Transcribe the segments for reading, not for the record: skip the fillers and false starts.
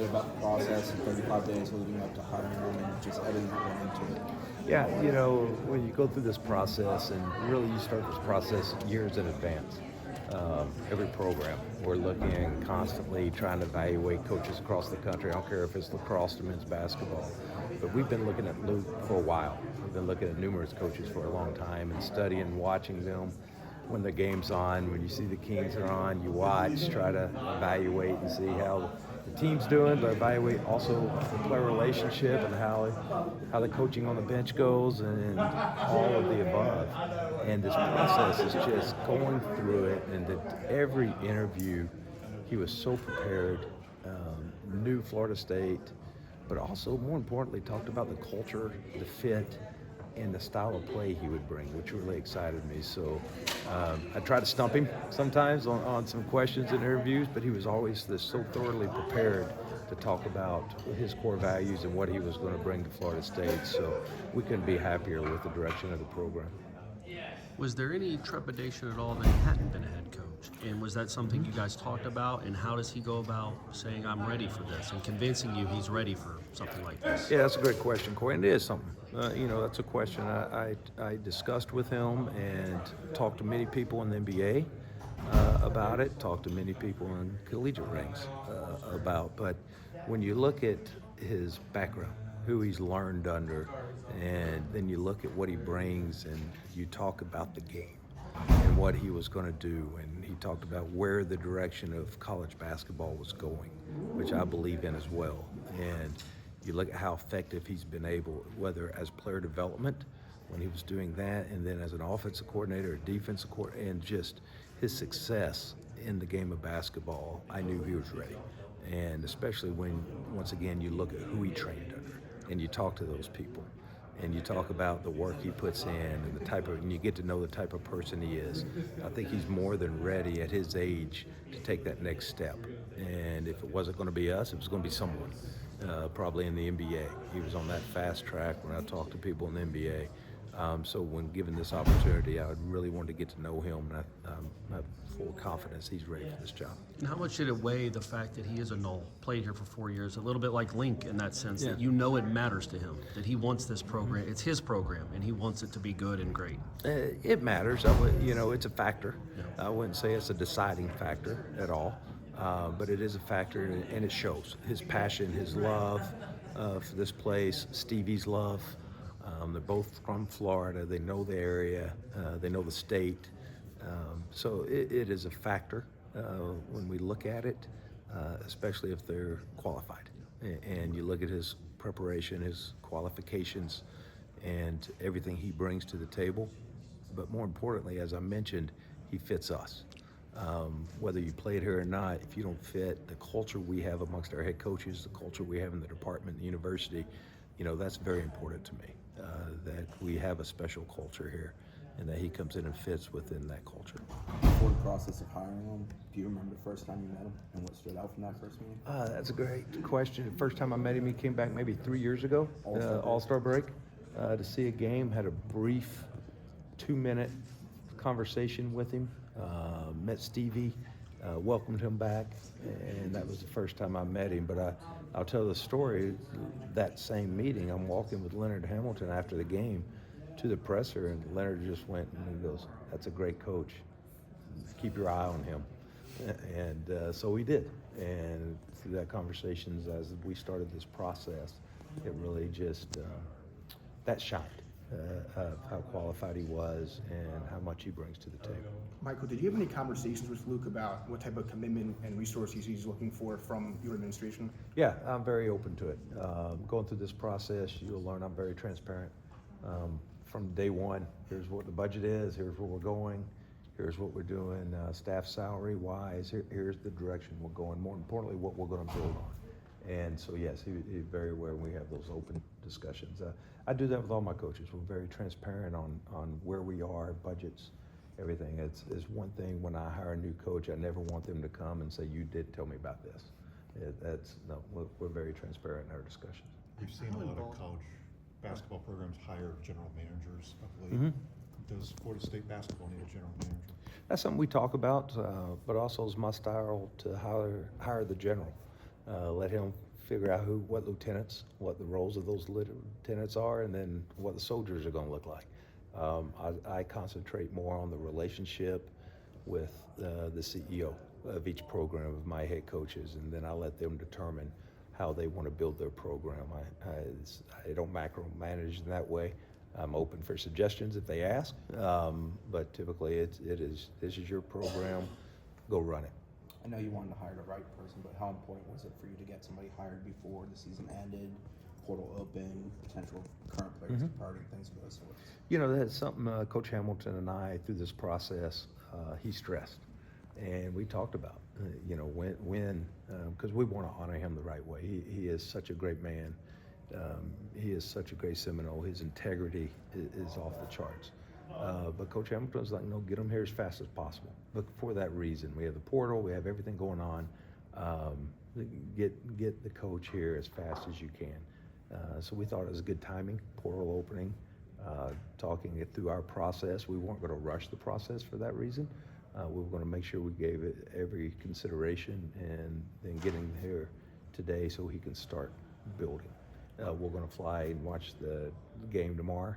bit about the process in 35 days leading up to hiring him and just everything that went into it. Yeah, when you go through this process, and really you start this process years in advance, every program, we're looking constantly, trying to evaluate coaches across the country. I don't care if it's lacrosse or men's basketball, but we've been looking at Luke for a while. We've been looking at numerous coaches for a long time and studying, watching them when the game's on. When you see the Kings are on, you watch, try to evaluate and see how the team's doing, but evaluate also the player relationship and how the coaching on the bench goes and all of the above. And this process is just going through it, and that every interview he was so prepared, knew Florida State, but also more importantly talked about the culture, the fit, and the style of play he would bring, which really excited me. So I tried to stump him sometimes on some questions in interviews, but he was always so thoroughly prepared to talk about his core values and what he was going to bring to Florida State. So we couldn't be happier with the direction of the program. Was there any trepidation at all that he hadn't been a head coach? And was that something you guys talked about? And how does he go about saying, I'm ready for this, and convincing you he's ready for something like this? Yeah, that's a great question, Corey. And it is something. That's a question I discussed with him and talked to many people in the NBA about it, talked to many people in collegiate ranks about. But when you look at his background, who he's learned under, and then you look at what he brings, and you talk about the game and what he was going to do, and he talked about where the direction of college basketball was going, which I believe in as well. And you look at how effective he's been able, whether as player development when he was doing that, and then as an offensive coordinator or defensive coordinator, and just his success in the game of basketball, I knew he was ready. And especially when, once again, you look at who he trained under, and you talk to those people, and you talk about the work he puts in and and you get to know the type of person he is. I think he's more than ready at his age to take that next step. And if it wasn't going to be us, it was going to be someone, probably in the NBA. He was on that fast track when I talked to people in the NBA. So when given this opportunity, I really wanted to get to know him, and I have full confidence he's ready for this job. And how much did it weigh the fact that he is a Nole, played here for 4 years, a little bit like Link in that sense, that it matters to him, that he wants this program, it's his program, and he wants it to be good and great? It matters. It's a factor. I wouldn't say it's a deciding factor at all, but it is a factor, and it shows his passion, his love for this place, Stevie's love. They're both from Florida. They know the area. They know the state. So it is a factor when we look at it, especially if they're qualified. And you look at his preparation, his qualifications, and everything he brings to the table. But more importantly, as I mentioned, he fits us. Whether you played here or not, if you don't fit the culture we have amongst our head coaches, the culture we have in the department, the university, that's very important to me, that we have a special culture here and that he comes in and fits within that culture. Before the process of hiring him, do you remember the first time you met him and what stood out from that first meeting? That's a great question. The first time I met him, he came back maybe 3 years ago, All-Star break, to see a game, had a brief 2-minute conversation with him, met Stevie, welcomed him back, and that was the first time I met him. But I'll tell the story. That same meeting, I'm walking with Leonard Hamilton after the game to the presser, and Leonard just went and he goes, "That's a great coach. Keep your eye on him." And so we did. And through that conversations, as we started this process, it really just, that shined. How qualified he was and how much he brings to the table. Michael, did you have any conversations with Luke about what type of commitment and resources he's looking for from your administration? Yeah, I'm very open to it. Going through this process, you'll learn I'm very transparent. From day one, here's what the budget is, here's where we're going, here's what we're doing, staff salary wise, here's the direction we're going, more importantly, what we're going to build on. And so yes, he's very aware when we have those open discussions. I do that with all my coaches. We're very transparent on where we are, budgets, everything. It's one thing when I hire a new coach, I never want them to come and say, "You did tell me about this." We're very transparent in our discussions. We've seen a lot of college basketball programs hire general managers of late. Mm-hmm. Does Florida State basketball need a general manager? That's something we talk about, but also it's my style to hire the general. let him figure out what the roles of those lieutenants are, and then what the soldiers are going to look like. I concentrate more on the relationship with the CEO of each program, of my head coaches, and then I let them determine how they want to build their program. I don't macromanage in that way. I'm open for suggestions if they ask, but typically this is your program, go run it. I know you wanted to hire the right person, but how important was it for you to get somebody hired before the season ended, portal open, potential current players departing, things of those sorts? You know, that's something Coach Hamilton and I, through this process, he stressed. And we talked about, when because we want to honor him the right way. He is such a great man. He is such a great Seminole. His integrity is off the charts. But Coach Hamilton was like, no, get him here as fast as possible. But for that reason, we have the portal, we have everything going on. Get the coach here as fast as you can. So we thought it was good timing, portal opening, talking it through our process. We weren't going to rush the process for that reason. We were going to make sure we gave it every consideration, and then getting here today so he can start building. We're going to fly and watch the game tomorrow.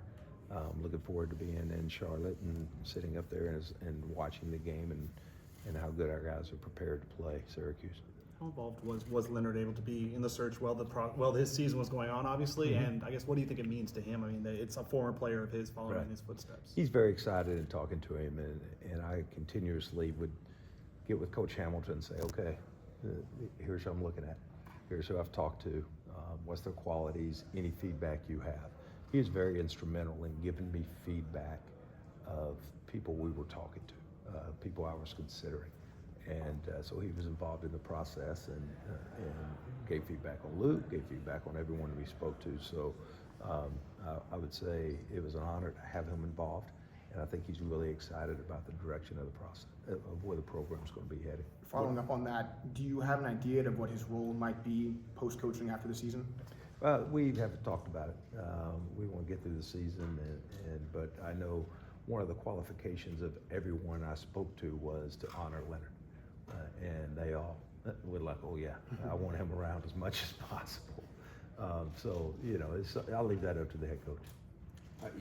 Looking forward to being in Charlotte and sitting up there and watching the game and how good our guys are prepared to play Syracuse. How involved was Leonard able to be in the search while his season was going on, obviously? And I guess, what do you think it means to him? I mean, it's a former player of his following in his footsteps. He's very excited in talking to him, and I continuously would get with Coach Hamilton and say, okay, here's who I'm looking at. Here's who I've talked to. What's their qualities? Any feedback you have? He was very instrumental in giving me feedback of people we were talking to, people I was considering. And so he was involved in the process and gave feedback on Luke, gave feedback on everyone we spoke to. So I would say it was an honor to have him involved, and I think he's really excited about the direction of the process, of where the program's going to be headed. Following up on that, do you have an idea of what his role might be post-coaching after the season? We haven't talked about it. We want to get through the season, but I know one of the qualifications of everyone I spoke to was to honor Leonard. And they all were like, oh yeah, I want him around as much as possible. So, I'll leave that up to the head coach.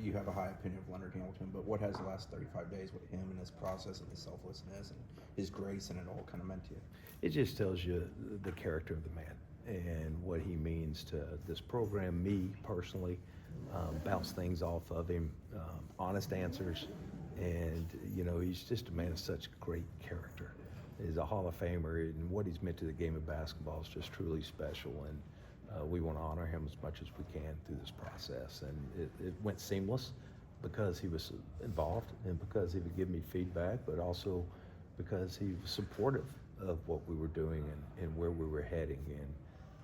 You have a high opinion of Leonard Hamilton, but what has the last 35 days with him and his process and his selflessness and his grace and it all kind of meant to you? It just tells you the character of the man and what he means to this program, me personally, bounce things off of him, honest answers, and, he's just a man of such great character. He's a Hall of Famer, and what he's meant to the game of basketball is just truly special, and we want to honor him as much as we can through this process. And it went seamless because he was involved and because he would give me feedback, but also because he was supportive of what we were doing and where we were heading,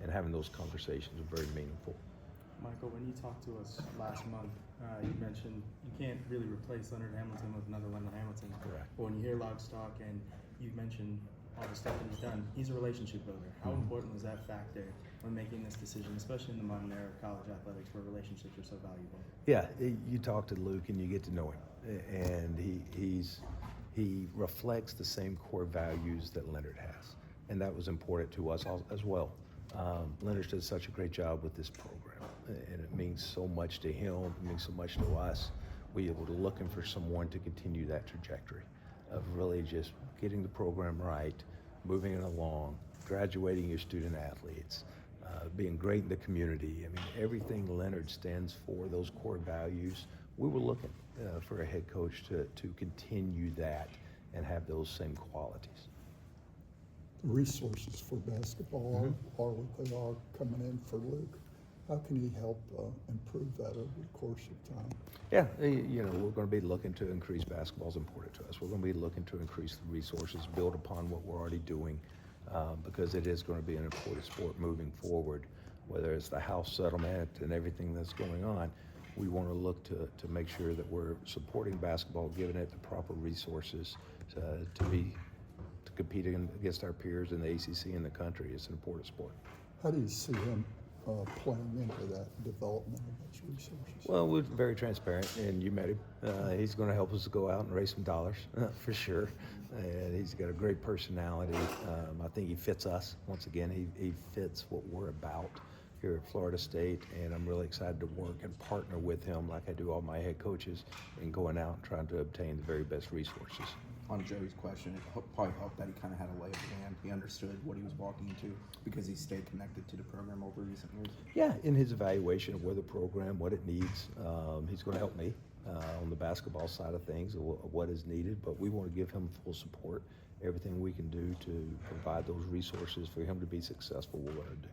and having those conversations were very meaningful. Michael, when you talked to us last month, you mentioned you can't really replace Leonard Hamilton with another Leonard Hamilton. Correct. But when you hear Loucks talk and you mentioned all the stuff that he's done, he's a relationship builder. How important was that factor when making this decision, especially in the modern era of college athletics where relationships are so valuable? Yeah, you talk to Luke and you get to know him, and he reflects the same core values that Leonard has, and that was important to us as well. Leonard did such a great job with this program, and it means so much to him, it means so much to us. We were looking for someone to continue that trajectory of really just getting the program right, moving it along, graduating your student athletes, being great in the community. I mean, everything Leonard stands for, those core values, we were looking for a head coach to continue that and have those same qualities. The resources for basketball are what they are coming in for Luke. How can he help improve that over the course of time? Yeah, we're going to be looking to increase. Basketball is important to us. We're going to be looking to increase the resources, build upon what we're already doing, because it is going to be an important sport moving forward. Whether it's the house settlement and everything that's going on, we want to look to make sure that we're supporting basketball, giving it the proper resources to compete against our peers in the ACC and the country. It's an important sport. How do you see him playing into that development of those resources? Well, we're very transparent, and you met him. He's going to help us to go out and raise some dollars, for sure. And he's got a great personality. I think he fits us. Once again, he fits what we're about here at Florida State, and I'm really excited to work and partner with him like I do all my head coaches in going out and trying to obtain the very best resources. On Joey's question, it probably helped that he kind of had a lay of the land. He understood what he was walking into because he stayed connected to the program over recent years. Yeah, in his evaluation of where the program, what it needs, he's going to help me on the basketball side of things, of what is needed, but we want to give him full support. Everything we can do to provide those resources for him to be successful, we're going to do.